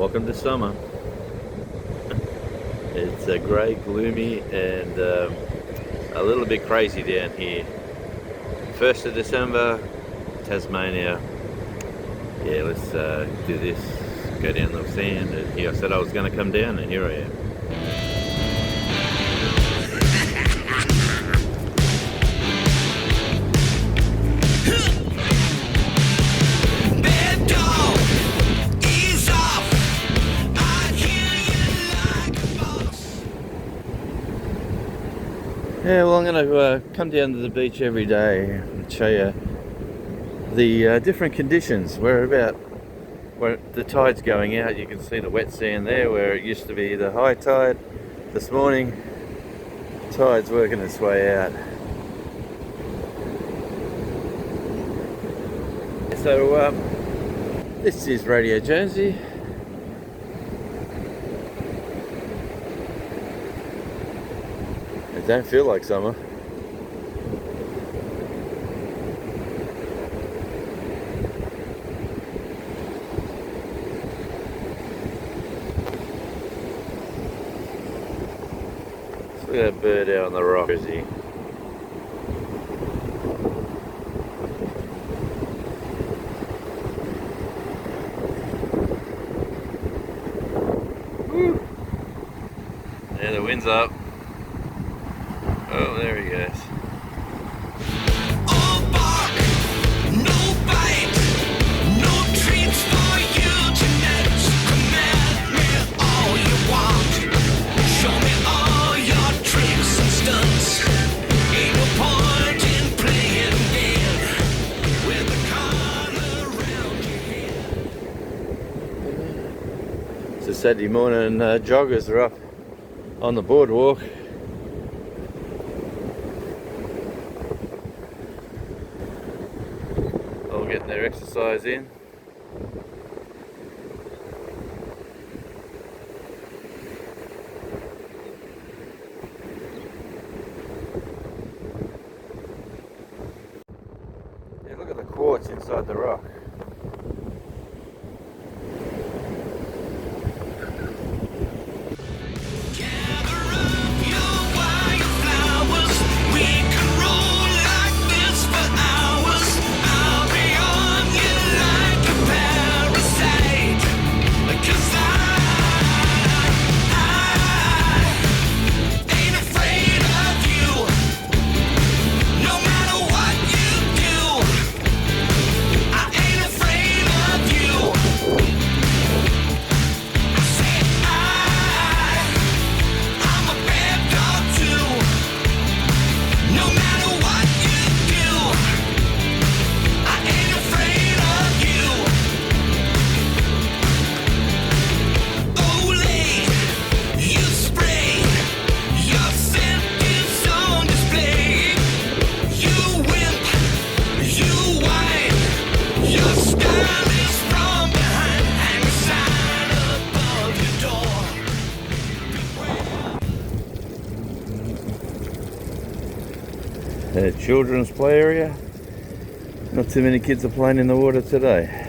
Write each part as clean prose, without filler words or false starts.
Welcome to summer. It's grey, gloomy, and a little bit crazy down here. 1st of December, Tasmania. Yeah, let's do this. Go down the sand. And here I said I was going to come down, and here I am. Yeah, well, I'm going to come down to the beach every day and show you the different conditions. Where the tide's going out, you can see the wet sand there where it used to be the high tide. This morning, the tide's working its way out. So, this is Radio Jonesy. It don't feel like summer. Look at that bird out on the rock, is he? Woo. Yeah, the wind's up. Oh, there he goes. All bark, no bite, no treats for you tonight. Command me all you want. Show me all your tricks and stunts. Ain't no point in playing dead with the collar around your head. It's a Saturday morning. Joggers are up on the boardwalk. All getting their exercise in. Yeah, look at the quartz inside the rock. Children's play area. Not too many kids are playing in the water today.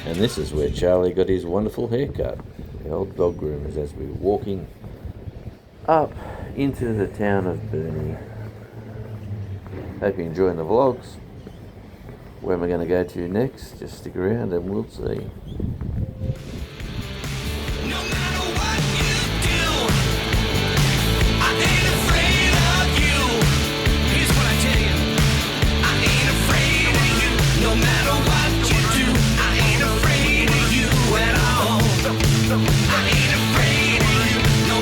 And this is where Charlie got his wonderful haircut. The old dog groomers as we're walking up into the town of Burnie. Hope you're enjoying the vlogs. Where am I going to go to next? Just stick around and we'll see. I ain't afraid of you, no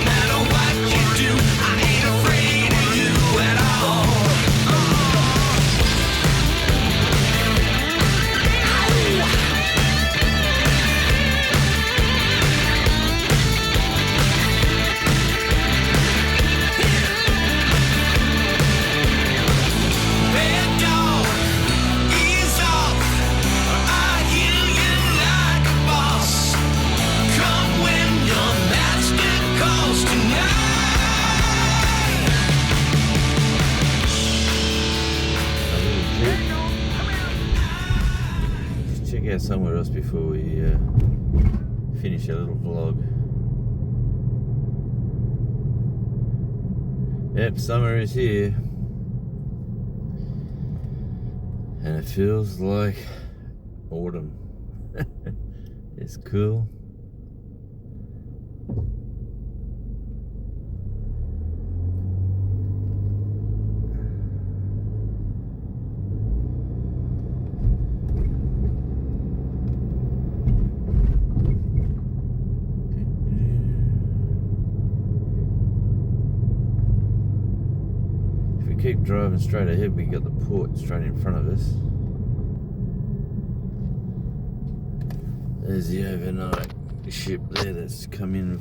check out somewhere else before we finish our little vlog. Yep, summer is here. And it feels like autumn. It's cool. If we keep driving straight ahead, we got the port straight in front of us. There's the overnight ship there that's come in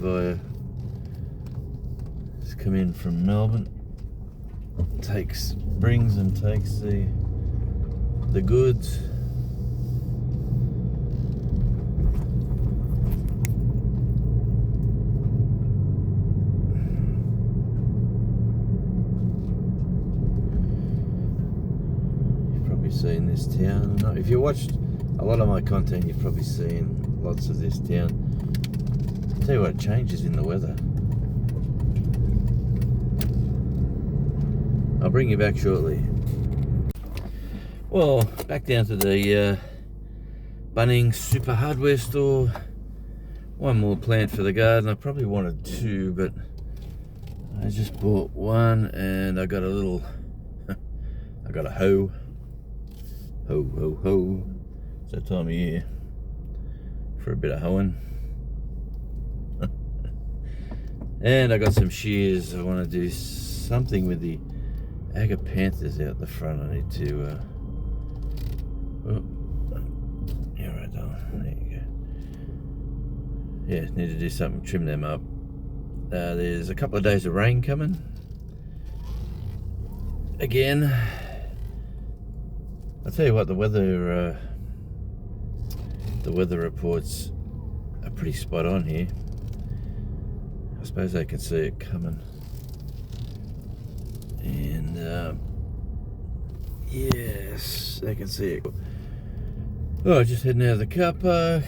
from Melbourne. Brings and takes the goods. You've probably seen this town. If you watched a lot of my content, you've probably seen lots of this town. I'll tell you what, it changes in the weather. I'll bring you back shortly. Well, back down to the Bunnings Super Hardware store. One more plant for the garden. I probably wanted two, but I just bought one, and I got a little I got a hoe. Ho. It's that time of year for a bit of hoeing. And I got some shears. I want to do something with the agapanthus out the front. I need to yeah, right on. There you go. Yeah, need to do something, trim them up. There's a couple of days of rain coming again. I'll tell you what, the weather reports are pretty spot on here. I suppose they can see it coming. And yes, they can see it. Oh, just heading out of the car park.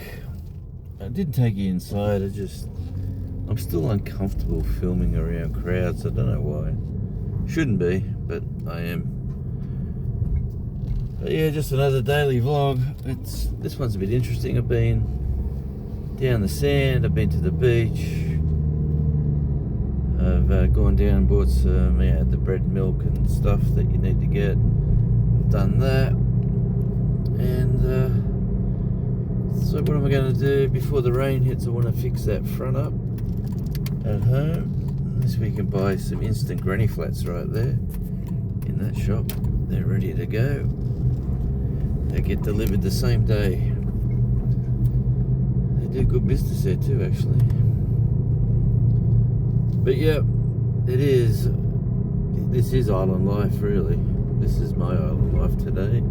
I didn't take you inside. I'm still uncomfortable filming around crowds. I don't know why. Shouldn't be, but I am. But yeah, just another daily vlog. This one's a bit interesting. I've been down the sand. I've been to the beach. I've gone down and bought some, the bread, milk and stuff that you need to get. I've done that. And so what am I going to do before the rain hits? I want to fix that front up at home. This we can buy some instant granny flats right there in that shop. They're ready to go. They get delivered the same day. They do good business there too, actually. But yeah, this is island life, really. This is my island life today,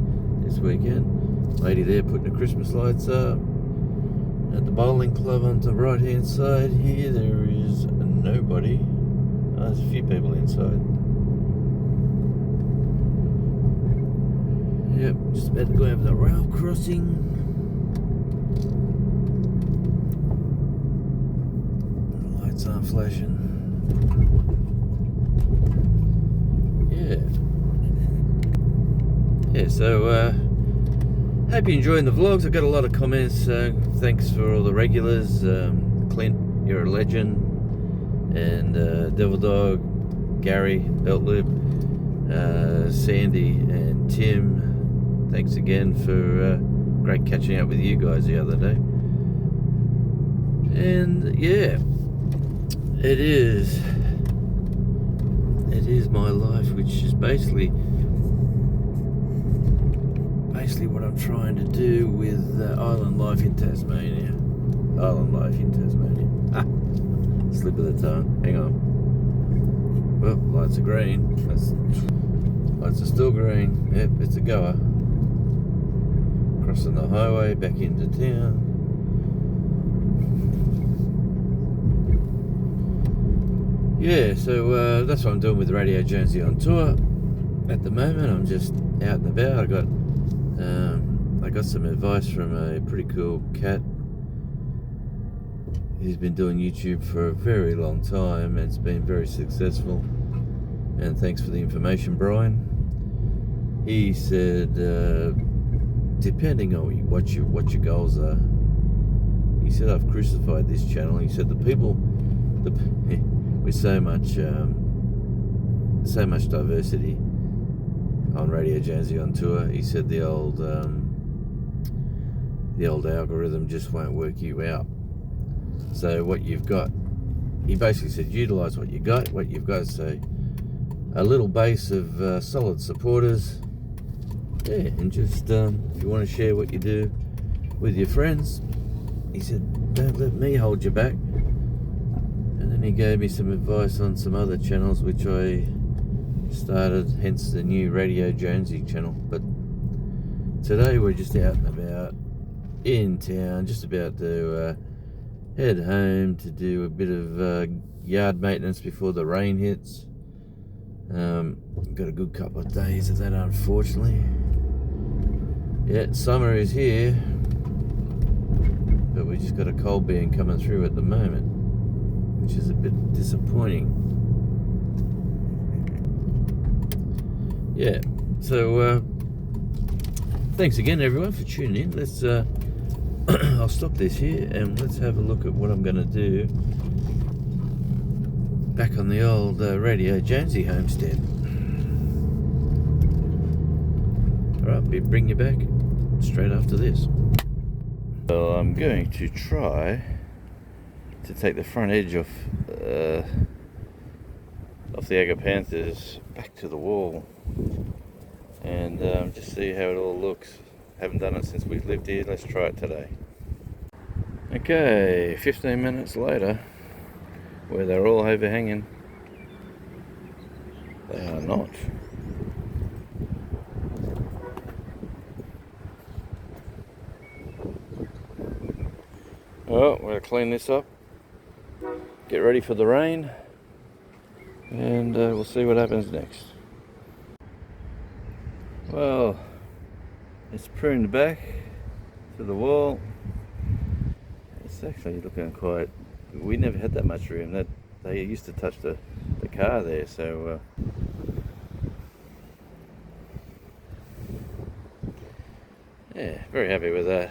this weekend. Lady there putting the Christmas lights up. At the bowling club on the right hand side here, there is nobody. Oh, there's a few people inside. Yep, just about to go over the rail crossing. The lights aren't flashing. Yeah, so hope you're enjoying the vlogs. I've got a lot of comments. Thanks for all the regulars. Clint, you're a legend. And Devil Dog, Gary, Belt Loop, Sandy and Tim. Thanks again for great catching up with you guys the other day. And yeah, it is my life, which is basically what I'm trying to do with island life in Tasmania. Island life in Tasmania. Slip of the tongue. Hang on. Well, lights are green. Lights are still green. Yep, it's a goer. Crossing the highway back into town. Yeah, so that's what I'm doing with Radio Jonesy on tour. At the moment, I'm just out and about. I I got some advice from a pretty cool cat. He's been doing YouTube for a very long time and it's been very successful. And thanks for the information, Brian. He said, depending on what your goals are, he said, I've crucified this channel. He said the people, with so much diversity on Radio Jonesy on tour, he said the old algorithm just won't work you out. So what you've got, he basically said, utilize what you've got. So a little base of solid supporters, yeah, and just if you want to share what you do with your friends, he said, don't let me hold you back. And then he gave me some advice on some other channels which I started, hence the new Radio Jonesy channel. But today we're just out and about in town, just about to head home to do a bit of yard maintenance before the rain hits. Got a good couple of days of that, unfortunately. Yeah, summer is here, but we just got a cold beam coming through at the moment, which is a bit disappointing. Yeah, so thanks again everyone for tuning in. Let's I'll stop this here and let's have a look at what I'm going to do back on the old Radio Jonesy homestead. Alright, we'll bring you back straight after this. So I'm going to try to take the front edge off the Agapanthus back to the wall and just see how it all looks. Haven't done it since we've lived here. Let's try it today. Okay, 15 minutes later, where they're all overhanging, they are not. Well, we're going to clean this up, get ready for the rain, and we'll see what happens next. Well, it's pruned back to the wall. It's actually looking quite, we never had that much room. That they used to touch the car there, so yeah, very happy with that.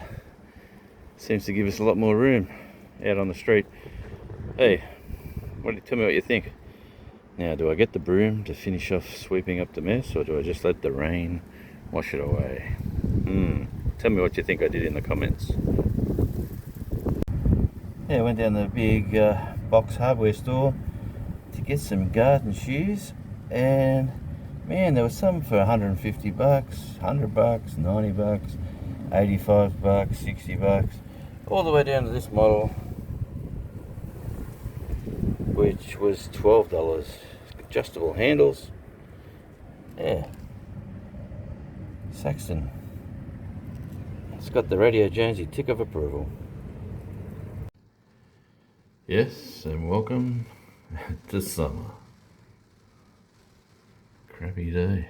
Seems to give us a lot more room out on the street. Hey, tell me what you think. Now, do I get the broom to finish off sweeping up the mess, or do I just let the rain wash it away? Tell me what you think I did in the comments. Yeah, I went down the big box hardware store to get some garden shoes, and man, there was some for 150 bucks, 100 bucks, 90 bucks, 85 bucks, 60 bucks, all the way down to this model, which was $12. Adjustable handles. Yeah. Saxton. It's got the Radio Jonesy tick of approval. Yes, and welcome to summer. Crappy day.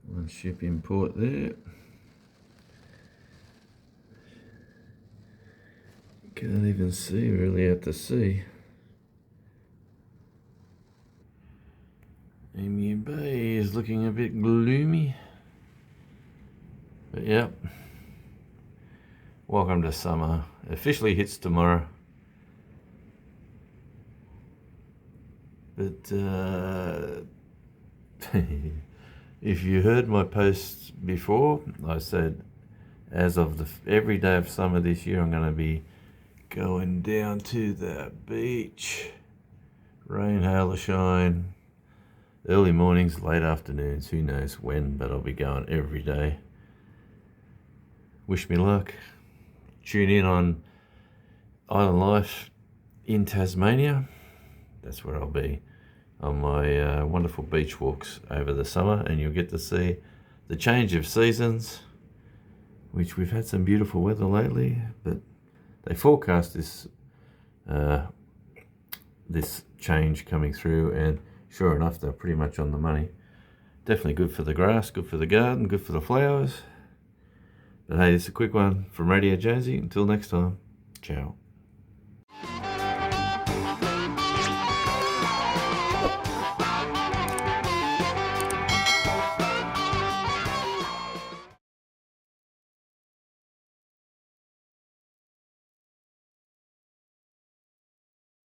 One ship in port there. Can't even see really out to sea. Emu Bay is looking a bit gloomy. But yep. Welcome to summer. It officially hits tomorrow. But if you heard my posts before, I said as of every day of summer this year, I'm going to be going down to the beach. Rain, hail or shine. Early mornings, late afternoons, who knows when, but I'll be going every day. Wish me luck. Tune in on Island Life in Tasmania. That's where I'll be on my wonderful beach walks over the summer, and you'll get to see the change of seasons, which we've had some beautiful weather lately, but they forecast this this change coming through, and sure enough, they're pretty much on the money. Definitely good for the grass, good for the garden, good for the flowers. But hey, this is a quick one from Radio Jonesy. Until next time, ciao.